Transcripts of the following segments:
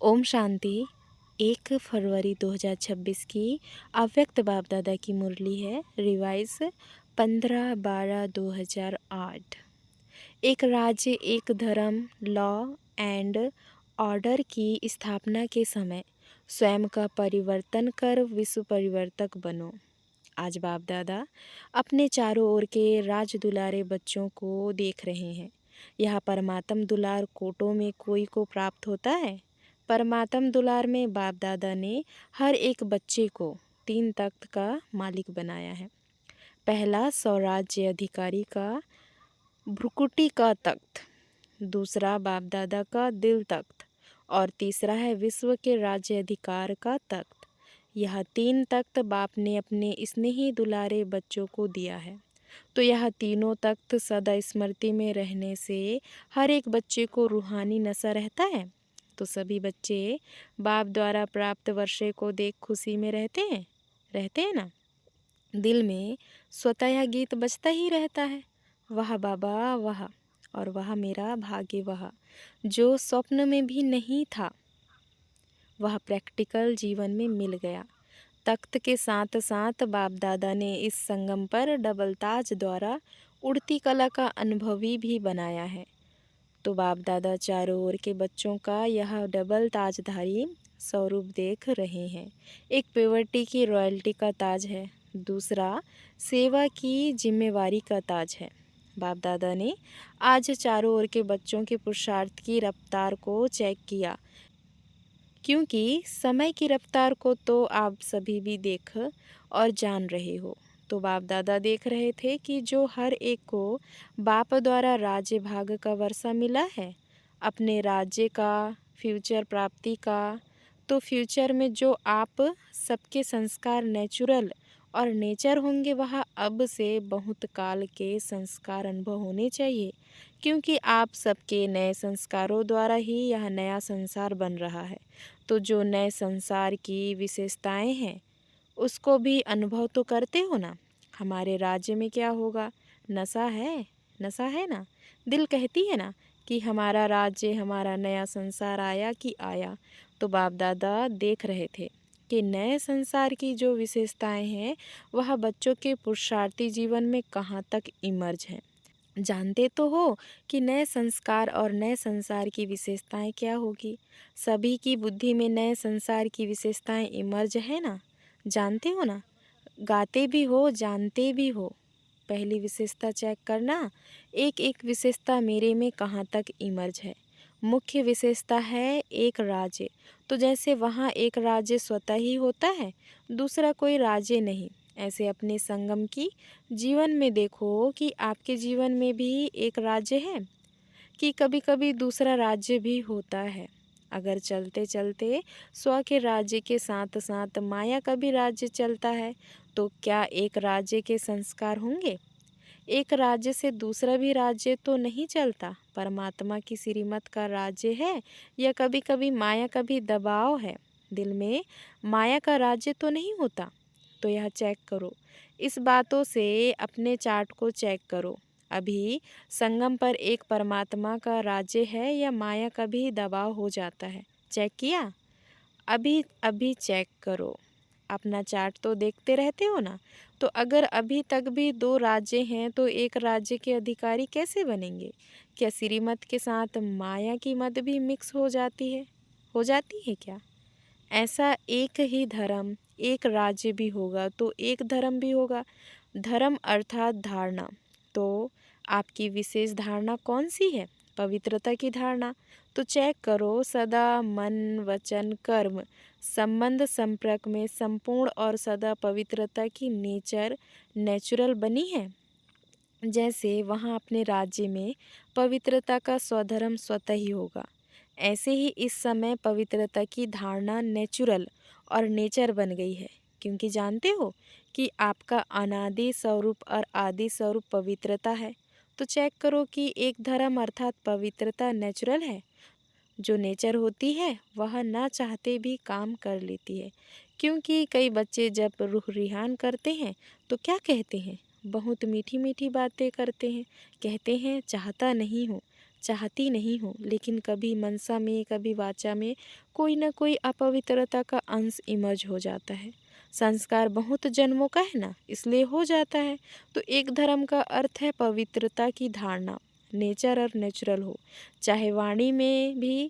ओम शांति। 1 फरवरी 2026 की अव्यक्त बाप दादा की मुरली है। रिवाइज 15/12/2008। एक राज्य एक धर्म, लॉ एंड ऑर्डर की स्थापना के समय स्वयं का परिवर्तन कर विश्व परिवर्तक बनो। आज बाप दादा अपने चारों ओर के राज दुलारे बच्चों को देख रहे हैं। यह परमात्म दुलार कोटों में कोई को प्राप्त होता है। परमात्म दुलार में बाप दादा ने हर एक बच्चे को 3 तख्त का मालिक बनाया है। पहला स्वराज्य अधिकारी का भ्रुकुटी का तख्त, दूसरा बाप दादा का दिल तख्त और तीसरा है विश्व के राज्य अधिकार का तख्त। यह 3 तख्त बाप ने अपने स्नेही दुलारे बच्चों को दिया है। तो यह तीनों तख्त सदा स्मृति में रहने से हर एक बच्चे को रूहानी नशा रहता है। तो सभी बच्चे बाप द्वारा प्राप्त वर्षे को देख खुशी में रहते हैं ना। दिल में स्वतः यह गीत बजता ही रहता है, वह बाबा वह, और वह मेरा भाग्य वह, जो स्वप्न में भी नहीं था वह प्रैक्टिकल जीवन में मिल गया। तख्त के साथ साथ बाप दादा ने इस संगम पर डबल ताज द्वारा उड़ती कला का अनुभवी भी बनाया है। तो बाप दादा चारों ओर के बच्चों का यह डबल ताजधारी स्वरूप देख रहे हैं। एक पेवर्टी की रॉयल्टी का ताज है, दूसरा सेवा की जिम्मेवारी का ताज है। बाप दादा ने आज चारों ओर के बच्चों के पुरुषार्थ की रफ्तार को चेक किया, क्योंकि समय की रफ्तार को तो आप सभी भी देख और जान रहे हो। तो बाप दादा देख रहे थे कि जो हर एक को बाप द्वारा राज्य भाग का वर्षा मिला है, अपने राज्य का, फ्यूचर प्राप्ति का, तो फ्यूचर में जो आप सबके संस्कार नेचुरल और नेचर होंगे, वह अब से बहुत काल के संस्कार अनुभव होने चाहिए, क्योंकि आप सबके नए संस्कारों द्वारा ही यह नया संसार बन रहा है। तो जो नए संसार की विशेषताएं हैं उसको भी अनुभव तो करते हो ना। हमारे राज्य में क्या होगा? नशा है ना। दिल कहती है ना कि हमारा राज्य, हमारा नया संसार आया कि आया। तो बाप दादा देख रहे थे कि नए संसार की जो विशेषताएं हैं वह बच्चों के पुरुषार्थी जीवन में कहाँ तक इमर्ज हैं। जानते तो हो कि नए संस्कार और नए संसार की विशेषताएं क्या होगी। सभी की बुद्धि में नए संसार की विशेषताएं इमर्ज है ना, जानते हो ना। गाते भी हो, जानते भी हो। पहली विशेषता चेक करना, एक एक विशेषता मेरे में कहाँ तक इमर्ज है। मुख्य विशेषता है एक राज्य। तो जैसे वहाँ एक राज्य स्वतः ही होता है, दूसरा कोई राज्य नहीं, ऐसे अपने संगम की जीवन में देखो कि आपके जीवन में भी एक राज्य है कि कभी कभी दूसरा राज्य भी होता है। अगर चलते चलते स्व के राज्य के साथ साथ माया का भी राज्य चलता है, तो क्या एक राज्य के संस्कार होंगे? एक राज्य से दूसरा भी राज्य तो नहीं चलता। परमात्मा की श्रीमत का राज्य है या कभी कभी माया का भी दबाव है। दिल में माया का राज्य तो नहीं होता। तो यह चेक करो, इस बातों से अपने चार्ट को चेक करो। अभी संगम पर एक परमात्मा का राज्य है या माया का भी दबाव हो जाता है? चेक किया? अभी अभी चेक करो। अपना चार्ट तो देखते रहते हो ना। तो अगर अभी तक भी 2 राज्य हैं तो एक राज्य के अधिकारी कैसे बनेंगे? क्या श्रीमत के साथ माया की मत भी मिक्स हो जाती है क्या? ऐसा एक ही धर्म, एक राज्य भी होगा तो एक धर्म भी होगा। धर्म अर्थात धारणा। तो आपकी विशेष धारणा कौन सी है? पवित्रता की धारणा। तो चेक करो, सदा मन वचन कर्म संबंध संपर्क में संपूर्ण और सदा पवित्रता की नेचुरल बनी है। जैसे वहाँ अपने राज्य में पवित्रता का स्वधर्म स्वतः ही होगा, ऐसे ही इस समय पवित्रता की धारणा नेचुरल और नेचर बन गई है। क्योंकि जानते हो कि आपका अनादि स्वरूप और आदि स्वरूप पवित्रता है। तो चेक करो कि एक धर्म अर्थात पवित्रता नेचुरल है। जो नेचर होती है वह ना चाहते भी काम कर लेती है। क्योंकि कई बच्चे जब रूह रिहान करते हैं तो क्या कहते हैं? बहुत मीठी मीठी बातें करते हैं। कहते हैं चाहता नहीं हूँ, चाहती नहीं हूँ, लेकिन कभी मनसा में कभी वाचा में कोई न कोई अपवित्रता का अंश इमर्ज हो जाता है। संस्कार बहुत जन्मों का है ना, इसलिए हो जाता है। तो एक धर्म का अर्थ है पवित्रता की धारणा, नेचर और नेचुरल हो। चाहे वाणी में भी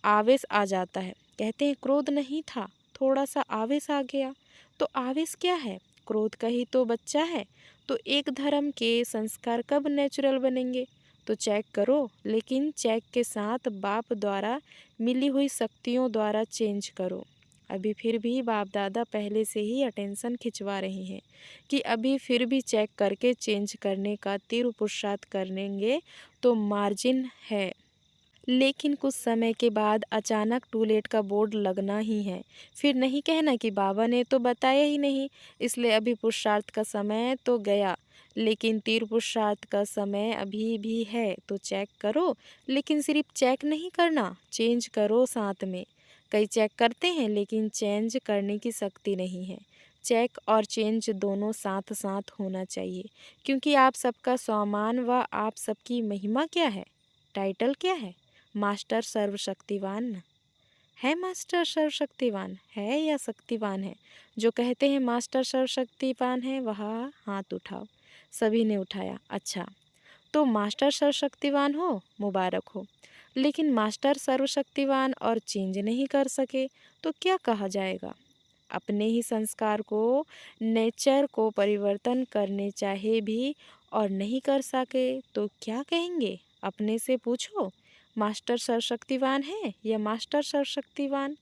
आवेश आ जाता है, कहते हैं क्रोध नहीं था, थोड़ा सा आवेश आ गया। तो आवेश क्या है? क्रोध का ही तो बच्चा है। तो एक धर्म के संस्कार कब नेचुरल बनेंगे? तो चेक करो, लेकिन चेक के साथ बाप द्वारा मिली हुई शक्तियों द्वारा चेंज करो। अभी फिर भी बाप दादा पहले से ही अटेंशन खिंचवा रहे हैं कि अभी फिर भी चेक करके चेंज करने का तीव्र पुरुषार्थ करेंगे तो मार्जिन है। लेकिन कुछ समय के बाद अचानक टू लेट का बोर्ड लगना ही है। फिर नहीं कहना कि बाबा ने तो बताया ही नहीं, इसलिए अभी पुरुषार्थ का समय तो गया, लेकिन तीव्र पुरुषार्थ का समय अभी भी है। तो चेक करो, लेकिन सिर्फ चेक नहीं करना, चेंज करो साथ में। कई चेक करते हैं लेकिन चेंज करने की शक्ति नहीं है। चेक और चेंज दोनों साथ साथ होना चाहिए, क्योंकि आप सबका सम्मान व आप सबकी महिमा क्या है? टाइटल क्या है? मास्टर सर्वशक्तिवान है। मास्टर सर्वशक्तिवान है या शक्तिवान है? जो कहते हैं मास्टर सर्वशक्तिवान है वह हाथ उठाओ। सभी ने उठाया। अच्छा, तो मास्टर सर्वशक्तिवान हो, मुबारक हो। लेकिन मास्टर सर्वशक्तिवान और चेंज नहीं कर सके तो क्या कहा जाएगा? अपने ही संस्कार को, नेचर को परिवर्तन करने चाहे भी और नहीं कर सके तो क्या कहेंगे? अपने से पूछो, मास्टर सर्वशक्तिवान है या मास्टर सर्वशक्तिवान?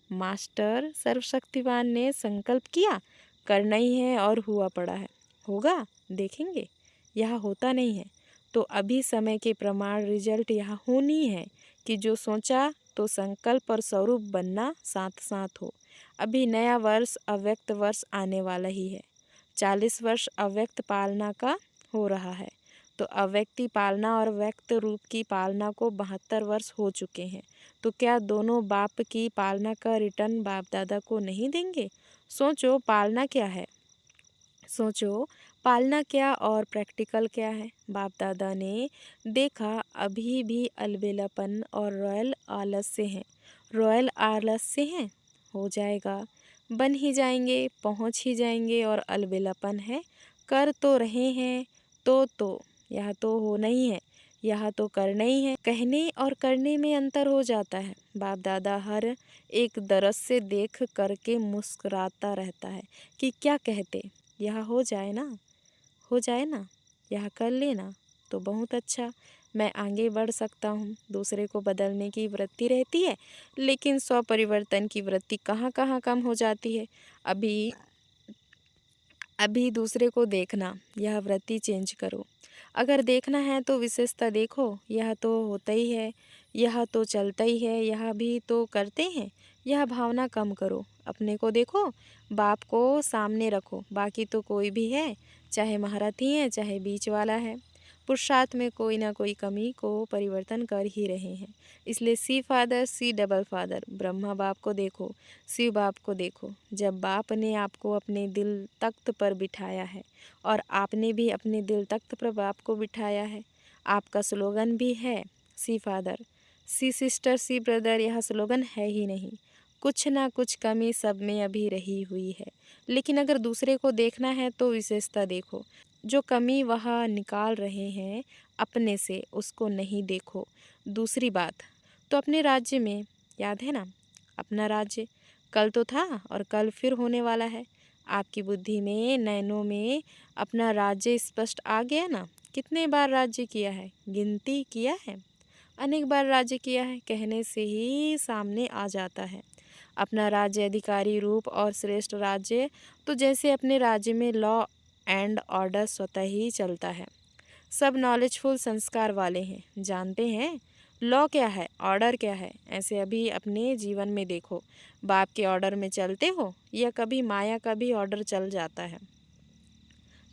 मास्टर सर्वशक्तिवान ने संकल्प किया, करना ही है और हुआ पड़ा है। होगा, देखेंगे। यह होता नहीं है। तो अभी समय के प्रमाण रिजल्ट यह होनी है कि जो सोचा तो संकल्प और स्वरूप बनना साथ साथ हो। अभी नया वर्ष अव्यक्त वर्ष आने वाला ही है। 40 वर्ष अव्यक्त पालना का हो रहा है। तो अव्यक्ति पालना और व्यक्त रूप की पालना को 72 वर्ष हो चुके हैं। तो क्या दोनों बाप की पालना का रिटर्न बाप दादा को नहीं देंगे? सोचो पालना क्या है, सोचो पालना क्या और प्रैक्टिकल क्या है। बाप दादा ने देखा अभी भी अलबेलापन और रॉयल आलस्य हैं। रॉयल आलस्य हैं, हो जाएगा, बन ही जाएंगे, पहुंच ही जाएंगे। और अलबेलापन है, कर तो रहे हैं तो यह तो होना ही है, यह तो करना ही है। कहने और करने में अंतर हो जाता है। बाप दादा हर एक दरस से देख करके मुस्कुराता रहता है कि क्या कहते, यह हो जाए ना, हो जाए ना, यह कर लेना तो बहुत अच्छा, मैं आगे बढ़ सकता हूँ। दूसरे को बदलने की वृत्ति रहती है, लेकिन स्व परिवर्तन की वृत्ति कहाँ कहाँ कम हो जाती है। अभी अभी दूसरे को देखना, यह वृत्ति चेंज करो। अगर देखना है तो विशेषता देखो, यह तो होता ही है, यह तो चलता ही है, यह भी तो करते हैं। यह भावना कम करो, अपने को देखो, बाप को सामने रखो, बाकी तो कोई भी है, चाहे महारथी है चाहे बीच वाला है। पुरुषार्थ में कोई ना कोई कमी को परिवर्तन कर ही रहे हैं। इसलिए see father see double father, Brahma बाप को देखो, शिव बाप को देखो। जब बाप ने आपको अपने दिल तख्त पर बिठाया है और आपने भी अपने दिल तख्त पर बाप को बिठाया है। आपका स्लोगन भी है सी फादर सी सिस्टर सी ब्रदर, यह स्लोगन है ही नहीं। कुछ ना कुछ कमी सब में अभी रही हुई है। लेकिन अगर दूसरे को देखना है तो विशेषता देखो, जो कमी वह निकाल रहे हैं अपने से, उसको नहीं देखो। दूसरी बात, तो अपने राज्य में, याद है ना, अपना राज्य कल तो था और कल फिर होने वाला है। आपकी बुद्धि में, नैनों में अपना राज्य स्पष्ट आ गया ना। कितने बार राज्य किया है, गिनती किया है? अनेक बार राज्य किया है, कहने से ही सामने आ जाता है अपना राज्य, अधिकारी रूप और श्रेष्ठ राज्य। तो जैसे अपने राज्य में लॉ एंड ऑर्डर स्वतः ही चलता है। सब नॉलेजफुल संस्कार वाले हैं, जानते हैं लॉ क्या है, ऑर्डर क्या है। ऐसे अभी अपने जीवन में देखो, बाप के ऑर्डर में चलते हो या कभी माया का भी ऑर्डर चल जाता है।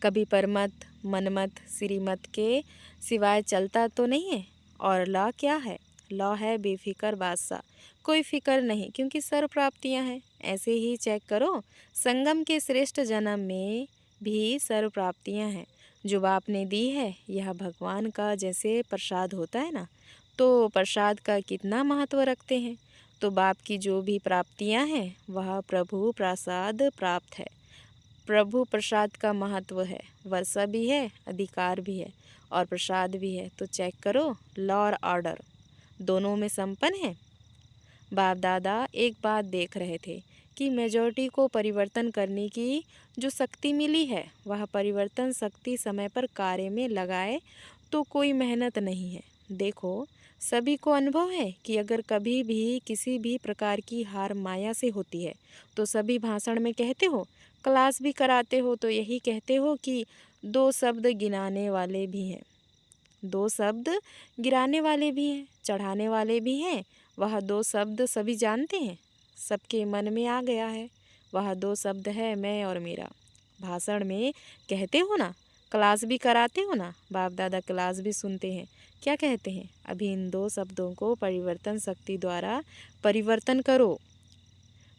कभी परमत, मनमत, श्रीमत के सिवाय चलता तो नहीं है। और लॉ क्या है? लॉ है बेफिक्र बादशाह, कोई फिक्र नहीं, क्योंकि सर्व प्राप्तियाँ हैं। ऐसे ही चेक करो, संगम के श्रेष्ठ जन्म में भी सर्व प्राप्तियाँ हैं। जो बाप ने दी है यह भगवान का जैसे प्रसाद होता है ना, तो प्रसाद का कितना महत्व रखते हैं। तो बाप की जो भी प्राप्तियां हैं वह प्रभु प्रसाद प्राप्त है। प्रभु प्रसाद का महत्व है, वर्षा भी है, अधिकार भी है और प्रसाद भी है। तो चेक करो, लॉ और ऑर्डर दोनों में संपन्न है। बाप दादा एक बात देख रहे थे कि मेजॉरिटी को परिवर्तन करने की जो शक्ति मिली है वह परिवर्तन शक्ति समय पर कार्य में लगाए तो कोई मेहनत नहीं है। देखो, सभी को अनुभव है कि अगर कभी भी किसी भी प्रकार की हार माया से होती है तो सभी भाषण में कहते हो, क्लास भी कराते हो तो यही कहते हो कि दो शब्द गिनाने वाले भी हैं, दो शब्द गिराने वाले भी हैं, चढ़ाने वाले भी हैं। वह दो शब्द सभी जानते हैं, सबके मन में आ गया है। वह दो शब्द है मैं और मेरा। भाषण में कहते हो ना, क्लास भी कराते हो ना, बाप दादा क्लास भी सुनते हैं। क्या कहते हैं? अभी इन दो शब्दों को परिवर्तन शक्ति द्वारा परिवर्तन करो।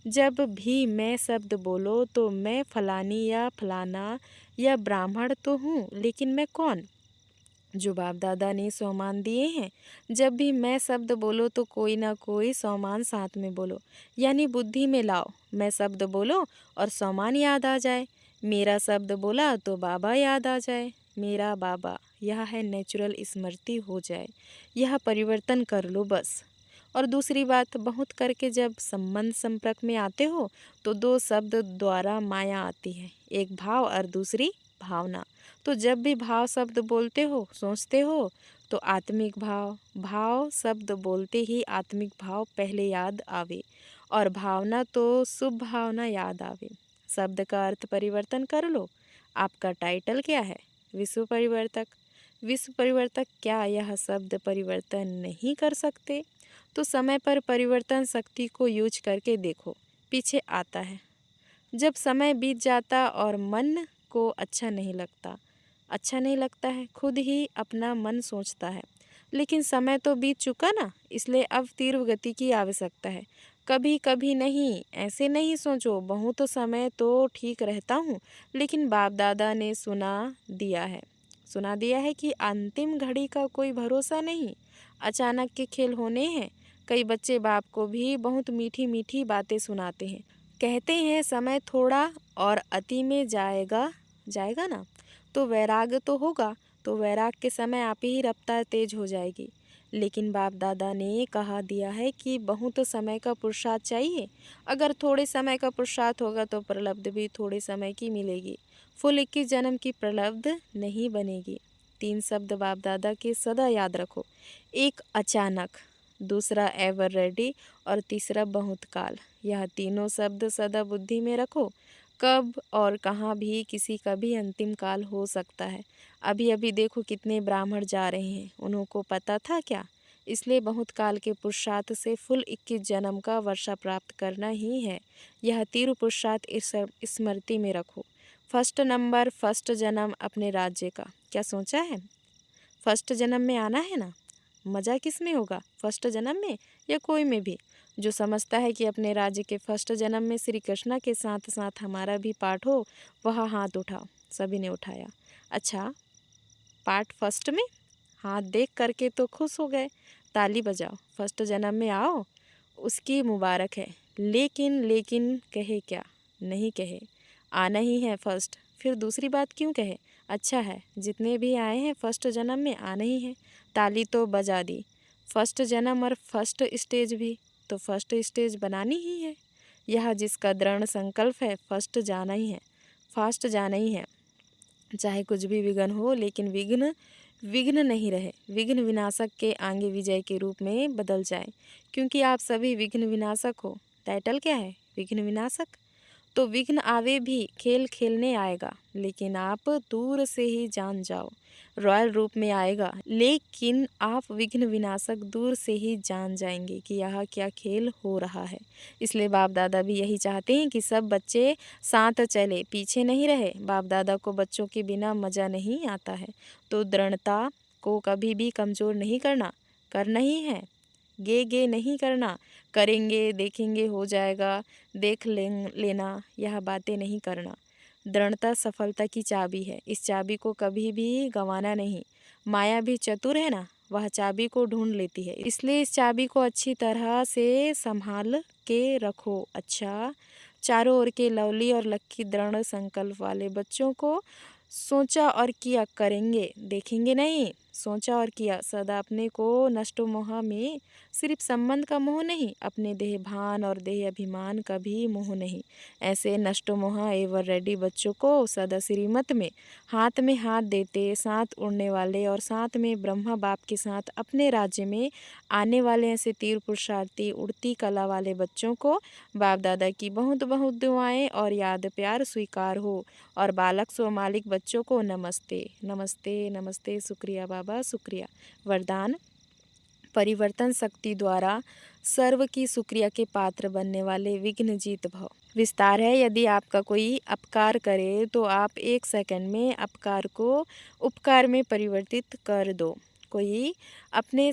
जब भी मैं शब्द बोलो तो मैं फलानी या फलाना या ब्राह्मण तो हूँ, लेकिन मैं कौन? जो बाप दादा ने सोमान दिए हैं। जब भी मैं शब्द बोलो तो कोई ना कोई सोमान साथ में बोलो, यानी बुद्धि में लाओ। मैं शब्द बोलो और सोमान याद आ जाए, मेरा शब्द बोला तो बाबा याद आ जाए, मेरा बाबा, यह है नेचुरल स्मृति हो जाए। यह परिवर्तन कर लो बस। और दूसरी बात, बहुत करके जब संबंध संपर्क में आते हो तो दो शब्द द्वारा माया आती है, एक भाव और दूसरी भावना। तो जब भी भाव शब्द बोलते हो, सोचते हो तो आत्मिक भाव, भाव शब्द बोलते ही आत्मिक भाव पहले याद आवे और भावना तो शुभ भावना याद आवे। शब्द का अर्थ परिवर्तन कर लो। आपका टाइटल क्या है? विश्व परिवर्तक। विश्व परिवर्तक क्या यह शब्द परिवर्तन नहीं कर सकते? तो समय पर परिवर्तन शक्ति को यूज करके देखो, पीछे आता है। जब समय बीत जाता और मन को अच्छा नहीं लगता है, खुद ही अपना मन सोचता है, लेकिन समय तो बीत चुका ना, इसलिए अब तीव्र गति की आवश्यकता है। कभी कभी नहीं, ऐसे नहीं सोचो बहुत समय तो ठीक रहता हूँ, लेकिन बाप दादा ने सुना दिया है कि अंतिम घड़ी का कोई भरोसा नहीं, अचानक के खेल होने हैं। कई बच्चे बाप को भी बहुत मीठी मीठी बातें सुनाते हैं, कहते हैं समय थोड़ा और अति में जाएगा ना तो वैराग तो होगा, तो वैराग के समय आप ही रफ्तार तेज हो जाएगी। लेकिन बाप दादा ने कहा दिया है कि बहुत समय का पुरुषार्थ चाहिए। अगर थोड़े समय का पुरुषार्थ होगा तो प्रलब्ध भी थोड़े समय की मिलेगी, फुल 21 जन्म की प्रलब्ध नहीं बनेगी। 3 शब्द बाप दादा के सदा याद रखो, एक अचानक, दूसरा एवर रेडी और तीसरा बहुत काल। यह तीनों शब्द सदा बुद्धि में रखो। कब और कहाँ भी किसी का भी अंतिम काल हो सकता है। अभी अभी देखो कितने ब्राह्मण जा रहे हैं, उनको पता था क्या? इसलिए बहुत काल के पुरुषार्थ से फुल 21 जन्म का वर्षा प्राप्त करना ही है। यह तीव्र पुरुषार्थ स्मृति में रखो। फर्स्ट नंबर, फर्स्ट जन्म अपने राज्य का क्या सोचा है? फर्स्ट जन्म में आना है ना। मज़ा किस में होगा, फर्स्ट जन्म में या कोई में भी? जो समझता है कि अपने राज्य के फर्स्ट जन्म में श्री कृष्णा के साथ साथ हमारा भी पाठ हो, वह हाथ उठाओ। सभी ने उठाया। अच्छा, पार्ट फर्स्ट में हाथ देख करके तो खुश हो गए, ताली बजाओ। फर्स्ट जन्म में आओ, उसकी मुबारक है। लेकिन कहे क्या? नहीं कहे, आना ही है फर्स्ट, फिर दूसरी बात क्यों कहे? अच्छा है, जितने भी आए हैं फर्स्ट जन्म में आना ही है, ताली तो बजा दी। फर्स्ट जन्म और फर्स्ट स्टेज भी, तो फर्स्ट स्टेज बनानी ही है। यह जिसका दृढ़ संकल्प है, फर्स्ट जाना ही है, फास्ट जाना ही है। चाहे कुछ भी विघ्न हो, लेकिन विघ्न नहीं रहे, विघ्न विनाशक के आगे विजय के रूप में बदल जाए, क्योंकि आप सभी विघ्न विनाशक हो। टाइटल क्या है? विघ्न विनाशक। तो विघ्न आवे भी, खेल खेलने आएगा, लेकिन आप दूर से ही जान जाओ, रॉयल रूप में आएगा, लेकिन आप विघ्न विनाशक दूर से ही जान जाएंगे कि यह क्या खेल हो रहा है। इसलिए बाप दादा भी यही चाहते हैं कि सब बच्चे साथ चले, पीछे नहीं रहे। बाप दादा को बच्चों के बिना मज़ा नहीं आता है, तो दृढ़ता को कभी भी कमज़ोर नहीं करना ही है। गे नहीं करना, करेंगे देखेंगे हो जाएगा, देख लेना, यह बातें नहीं करना। दृढ़ता सफलता की चाबी है। इस चाबी को कभी भी गंवाना नहीं। माया भी चतुर है ना, वह चाबी को ढूंढ लेती है, इसलिए इस चाबी को अच्छी तरह से संभाल के रखो। अच्छा, चारों ओर के लवली और लक्की दृढ़ संकल्प वाले बच्चों को सोचा और किया करेंगे, देखेंगे नहीं। सोचा और किया सदा अपने को नष्ट मोह में, सिर्फ संबंध का मोह नहीं, अपने देह भान और देह अभिमान का भी मोह नहीं। ऐसे नष्ट मोह एवं रेडी बच्चों को सदा श्रीमत में हाथ देते, साथ उड़ने वाले और साथ में ब्रह्मा बाप के साथ अपने राज्य में आने वाले ऐसे तीर पुरुषार्थी उड़ती कला वाले बच्चों को बाप दादा की बहुत बहुत दुआएं और याद प्यार स्वीकार हो। और बालक स्व मालिक बच्चों को नमस्ते नमस्ते नमस्ते, शुक्रिया बाबा शुक्रिया। वरदान, परिवर्तन शक्ति द्वारा सर्व की शुक्रिया के पात्र बनने वाले विघ्न जीत भव। विस्तार है, यदि आपका कोई अपकार करे तो आप 1 सेकंड में अपकार को उपकार में परिवर्तित कर दो। कोई अपने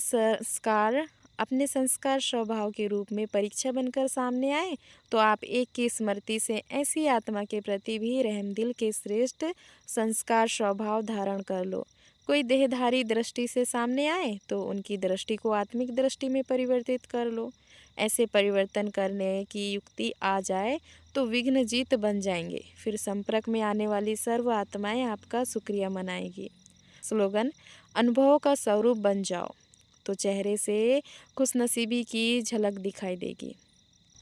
संस्कार स्वभाव के रूप में परीक्षा बनकर सामने आए तो आप एक की स्मृति से ऐसी आत्मा के प्रति भी रहमदिल के श्रेष्ठ संस्कार स्वभाव धारण कर लो। कोई देहधारी दृष्टि से सामने आए तो उनकी दृष्टि को आत्मिक दृष्टि में परिवर्तित कर लो। ऐसे परिवर्तन करने की युक्ति आ जाए तो विघ्न जीत बन जाएंगे। फिर संपर्क में आने वाली सर्व आत्माएं आपका शुक्रिया मनाएगी। स्लोगन, अनुभवों का स्वरूप बन जाओ तो चेहरे से खुशनसीबी की झलक दिखाई देगी।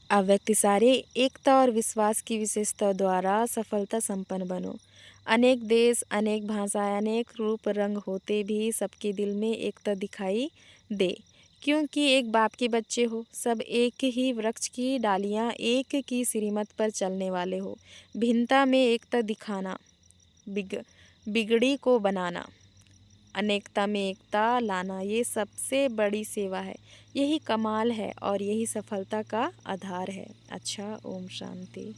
अव्यक्त सारे एकता और विश्वास की विशेषता द्वारा सफलता संपन्न बनो। अनेक देश, अनेक भाषाएं, अनेक रूप रंग होते भी सबके दिल में एकता दिखाई दे, क्योंकि एक बाप के बच्चे हो। सब एक ही वृक्ष की डालियां, एक की श्रीमत पर चलने वाले हो। भिन्नता में एकता दिखाना, बिगड़ी को बनाना, अनेकता में एकता लाना, ये सबसे बड़ी सेवा है। यही कमाल है और यही सफलता का आधार है। अच्छा, ओम शांति।